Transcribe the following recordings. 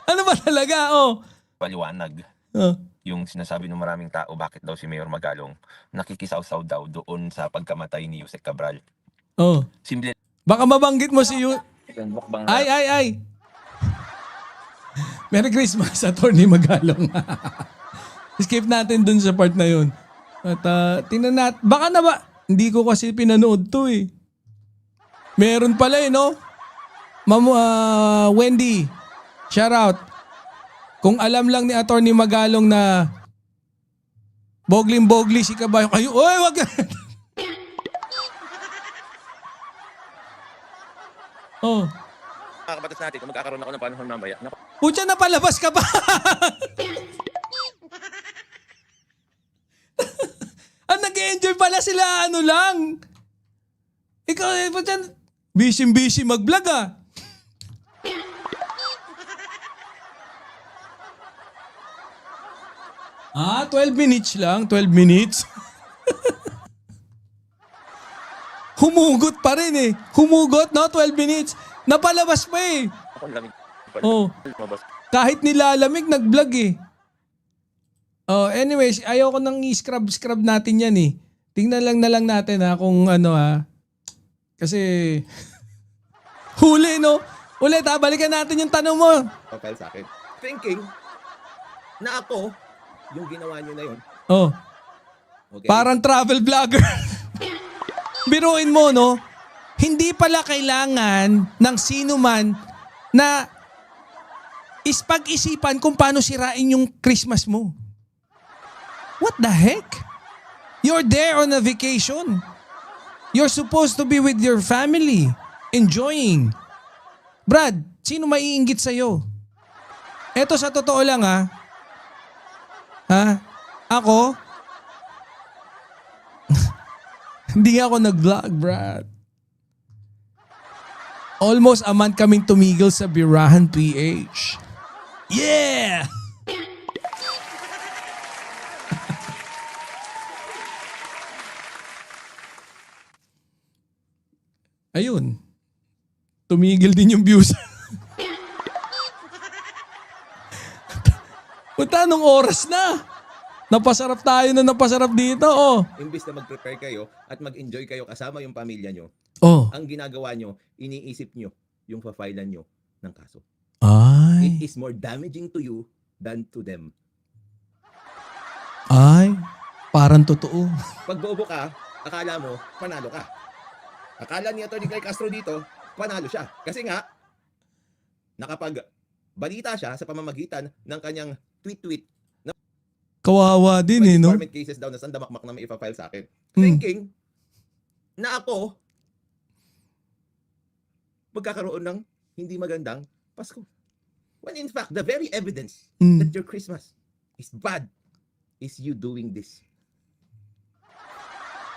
Ano ba talaga? Oh. paliwanag. Oh. Yung sinasabi ng maraming tao bakit daw si Mayor Magalong nakikisaw-saw daw doon sa pagkamatay ni Yusek Cabral. Oh. Simple Baka mabanggit mo si mukbang Ay. Merry Christmas, Attorney Magalong. Skip natin dun sa part na yun. At tingnan natin. Baka na ba? Hindi ko kasi pinanood to eh. Meron pala eh, no? Ma'am Wendy, shout out. Kung alam lang ni Attorney Magalong na bogling-bogli si Kabayo, kayo, oy, wag. Oh. mga kabatas natin kung magkakaroon ako ng panahon mamaya. Pucha, napalabas ka pa. Nag-enjoy pala sila, ano lang. Ikaw, pucha, busy mag-vlog ah. 12 minutes lang, 12 minutes. Humugot pa rin eh. Humugot, no? 12 minutes. Napalabas pa eh. Ako lamig. Oh. Kahit nilalamig, nag-vlog eh. Oh, anyways, ayoko nang i-scrub natin yan eh. Tingnan lang na lang natin ha kung ano ha. Kasi huli no. Ulit ha, balikan natin yung tanong mo. Okay sa akin. Thinking na ako yung ginawa nyo na yun. Oh. Okay? Parang travel vlogger. Biruin mo no. Hindi pala kailangan ng sino man na pag-isipan kung paano sirain yung Christmas mo. What the heck? You're there on a vacation. You're supposed to be with your family, enjoying. Brad, sino maiinggit sa'yo? Eto sa totoo lang ha. Ha? Ako? Hindi ako nag-vlog, Brad. Almost a month kaming tumigil sa Birahan PH. Yeah! Ayun. Tumigil din yung views. Punta, anong oras na? Napasarap tayo na napasarap dito, oh. Imbis na mag-prepare kayo at mag-enjoy kayo kasama yung pamilya nyo, Oh. ang ginagawa nyo, iniisip nyo yung pa-filean nyo ng kaso. Ay. It is more damaging to you than to them. Ay. Parang totoo. Pag bobo ka, akala mo, panalo ka. Akala ni Atty. Clay Castro dito, panalo siya. Kasi nga, nakapag balita siya sa pamamagitan ng kanyang tweet Kawawa din eh, no? Department cases daw na sandamakmak na may ipa-file sa akin. Thinking na ako magkakaroon ng hindi magandang Pasko. When in fact, the very evidence that your Christmas is bad is you doing this.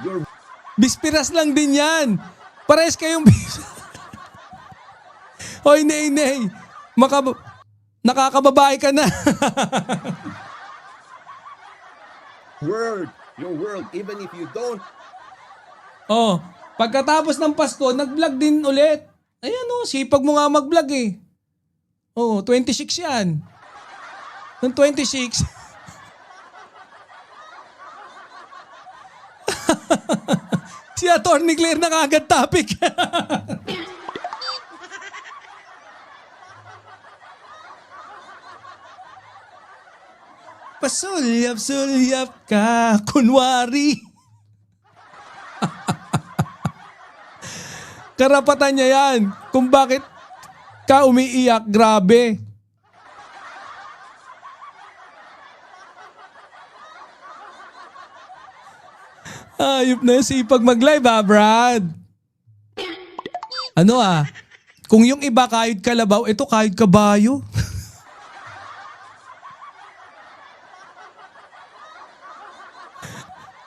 Your Bispiras lang din yan. Pares kayong Hoy, Nay. Nakakababae ka na. your world, even if you don't. Oh, pagkatapos ng Pasko, nag-vlog din ulit. Ayan oh, sipag mo nga mag-vlog eh. Oh, 26 yan. Nung 26. Si Atty. Claire na kagad topic. Pasulyap-sulyap ka, kunwari. Karapatan niya yan. Kung bakit ka umiiyak, grabe. Ayop na sipag mag-live ha, Brad. Ano kung yung iba kayod kalabaw, ito kayod kabayo.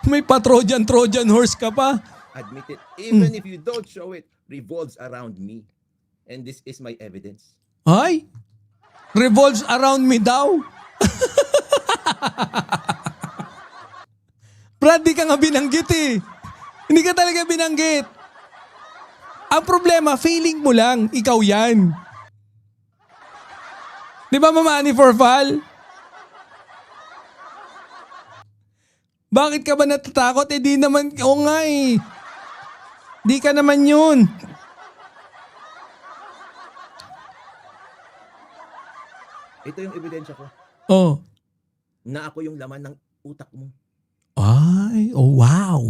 May pa-Trojan horse ka pa. Admit it. Even if you don't show it, revolves around me. And this is my evidence. Ay, revolves around me daw. Brad, di ka nga binanggit eh. Hindi ka talaga binanggit. Ang problema, feeling mo lang, ikaw yan. Di ba mamani for fall? Bakit ka ba natatakot? Eh di naman, oo nga eh. Di ka naman yun. Ito yung ebidensya ko Oh. na ako yung laman ng utak mo. Ay, oh wow.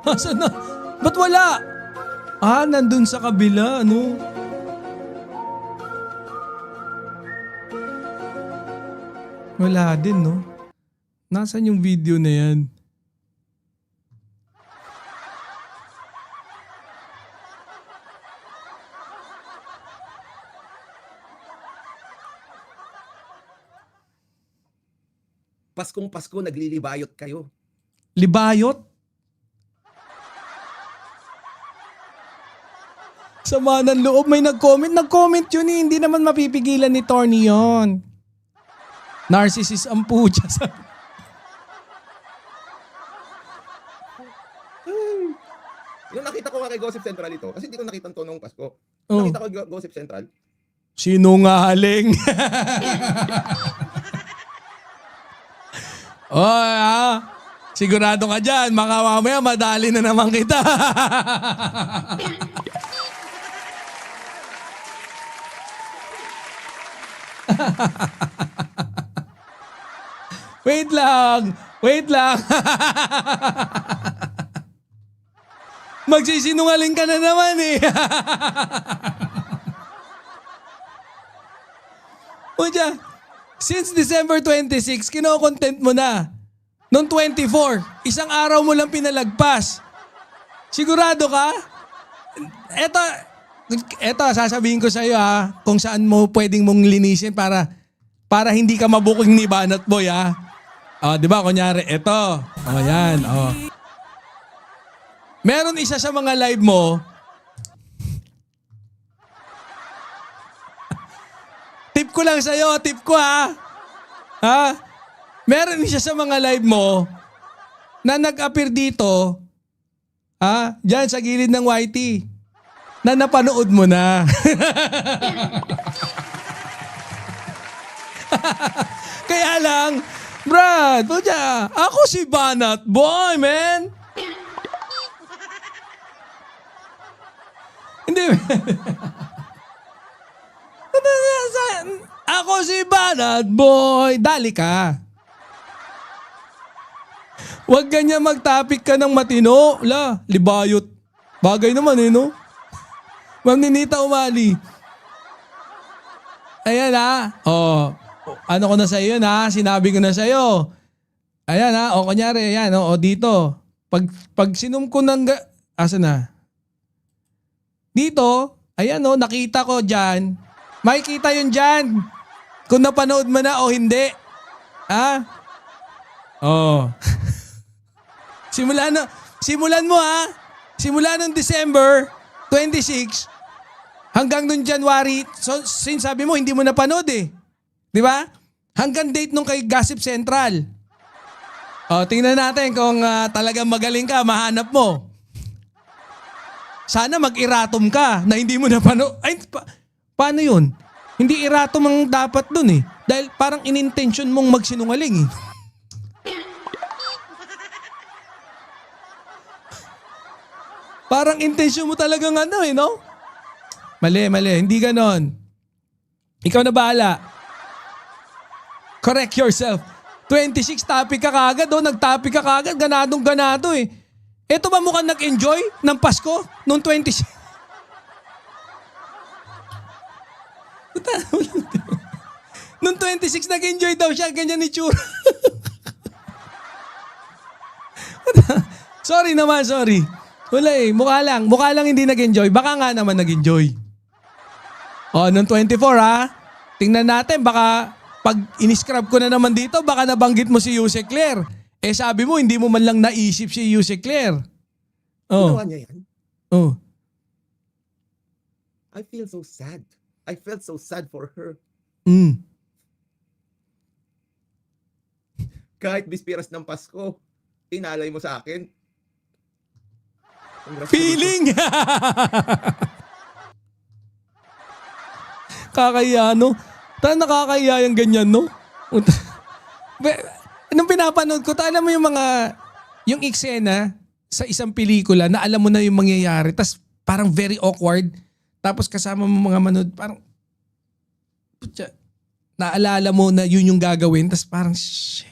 Asan na? Ba't wala? Ah, nandun sa kabila, ano? Wala din, no? Nasaan yung video na yan? Paskong Pasko, naglilibayot kayo. Libayot? Sama ng loob, may nag-comment. Nag-comment yun eh. Hindi naman mapipigilan ni Tony yun. Narcissist ang pucha. Yung nakita ko nga kay Gossip Central ito, kasi hindi ko nakita to nung Pasko. Oh. Nakita ko Gossip Central. Sinungaling. Sigurado ka dyan. Baka mamaya madali na naman kita. Wait lang. Wait lang. Magsisinungaling ka na naman eh. Pucha, since December 26, kino-content mo na. Noong 24, isang araw mo lang pinalagpas. Sigurado ka? Eto, sasabihin ko sa iyo ha, kung saan mo pwedeng mong linisin para hindi ka mabuking ni Banat Boy ha. Oh, 'di ba? Kunyari, eto. Oh, yan. Oh. Meron isa sa mga live mo. Tip ko lang sa iyo, tip ko ha. Ha? Meron isa sa mga live mo na nag-appear dito, diyan sa gilid ng YT, na napanood mo na. Kaya lang, Brad, ako si Banat Boy, man. Hindi. Ako si Banat Boy. Dali ka. Huwag ganyan mag-topic ka ng matino. Libayot. Bagay naman eh, no? Ma'am Ninita Umali. Ayan Oh, ano ko na sa iyo na, sinabi ko na sa iyo. Ayan o kunyari, ayan o dito. Pag sinum ko ng, asa na? Dito, ayan nakita ko dyan. Makikita yun dyan. Kung napanood mo na o hindi. Oh. Simulan mo Simula nung December 26 hanggang nung January. So, since sabi mo hindi mo napanood eh. 'Di ba? Hanggang date nung kay Gossip Central. Oh, tingnan natin kung talagang magaling ka, mahanap mo. Sana mag-iratom ka na hindi mo napanood. Ay, paano 'yun? Hindi iratom ang dapat dun eh. Dahil parang in-intention mong magsinungaling eh. Parang intention mo talagang no? Mali. Hindi ganon. Ikaw na bahala. Correct yourself. 26 topic ka kagad nag-topic ka kagad. Ganado eh. Ito ba mukhang nag-enjoy ng Pasko noong 26? Noong 26 nag-enjoy daw siya. Ganyan ni Chura. Sorry. Wala eh. Mukha lang hindi nag-enjoy. Baka nga naman nag-enjoy. Oh, noong 24 tingnan natin. Baka pag in-scrub ko na naman dito, baka nabanggit mo si Yuse Claire. Eh sabi mo, hindi mo man lang naisip si Yuse Claire. Oh. Ginawa niya yan. Oh. I feel so sad. I felt so sad for her. Kahit bispiras ng Pasko, inalay mo sa akin. Congrats. Feeling! Kakaya, no? Nakakaya yung ganyan, no? Nung pinapanood ko, alam mo yung yung eksena sa isang pelikula na alam mo na yung mangyayari, tas parang very awkward, tapos kasama mo mga manood, parang, putya, naalala mo na yun yung gagawin, tas parang, shit,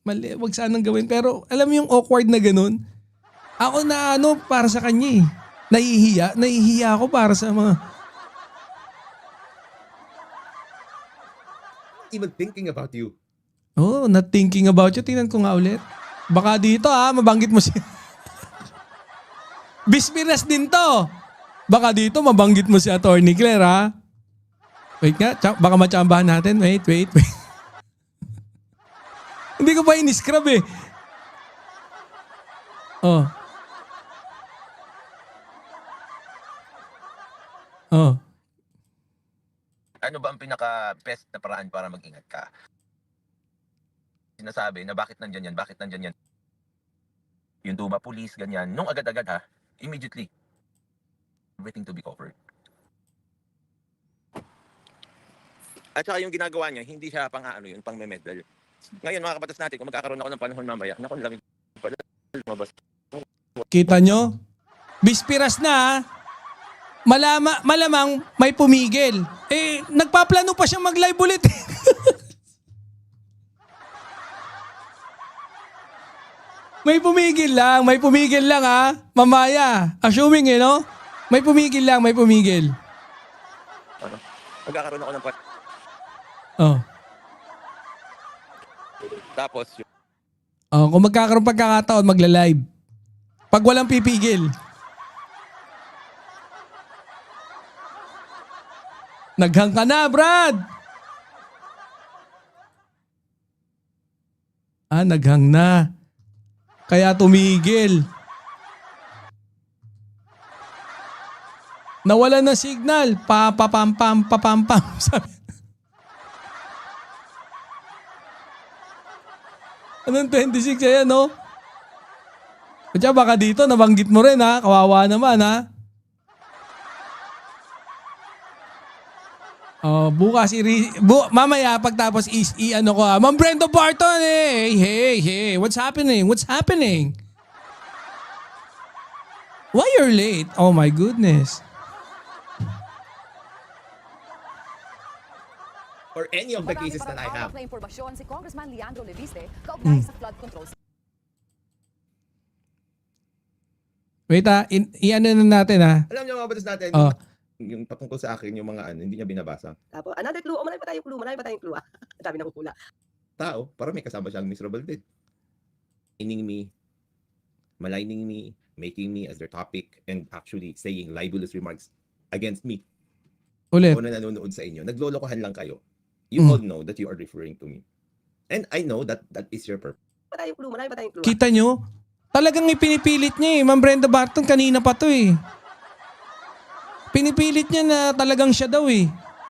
mali, wag sanang gawin. Pero alam mo yung awkward na ganun? Ako na para sa kanya eh. Nahihiya ako para sa mga... Even thinking about you. Oh, not thinking about you. Tingnan ko nga ulit. Baka dito mabanggit mo siya. Bispiras din to. Baka dito mabanggit mo si Attorney Claire ha. Wait nga, baka matsambahan natin. Wait. Hindi ko pa in-scrub eh. Oh. Ano ba ang pinaka-best na paraan para mag-ingat ka? Sinasabi na bakit nandyan yan? Yung tuma, police, ganyan. Nung agad-agad ha, immediately, everything to be covered. At saka yung ginagawa niya, hindi siya yun, pang medal. Ngayon mga kabatas natin, kung magkakaroon ako ng panahon mamaya, naku, lamig pala, lumabas. Kita nyo? Bispiras na ha. Malamang may pumigil. Eh, nagpaplano pa siya mag-live ulit. May pumigil lang ha. Mamaya. Assuming no? May pumigil. Ano? Magkakaroon ako ng Oh. Tapos, Kung magkakaroon pagkakataon, magla-live. Pag walang pipigil. Naghang ka na, Brad! Naghang na. Kaya tumigil. Nawala na signal. Papapam-pam. Sabi. Anong 26 yan, no? Kaya baka dito, nabanggit mo rin, ha? Kawawa naman, ha? Bukas mamaya pagtapos i-ano ko Ma'am Brenda Barton hey, what's happening? Why you're late? Oh my goodness. Or any of the cases that I have. Marami impormasyon si Congressman Leandro Leviste kaugnay sa flood control. Wait i-ano na natin Alam niyo mga batas natin, yung patungkol sa akin, yung mga hindi niya binabasa. Tapos, another clue. Marami pa tayong clue. Sabi ng kukula. Tao, para may kasama siyang miserable din. Ining me, maligning me, making me as their topic, and actually saying libelous remarks against me. Ulit. O na nanonood sa inyo. Naglolokohan lang kayo. You all know that you are referring to me. And I know that that is your purpose. Marami pa tayong clue. Kita nyo? Talagang ipinipilit niya Ma'am Brenda Barton, kanina pa to Pinipilit niya na talagang siya daw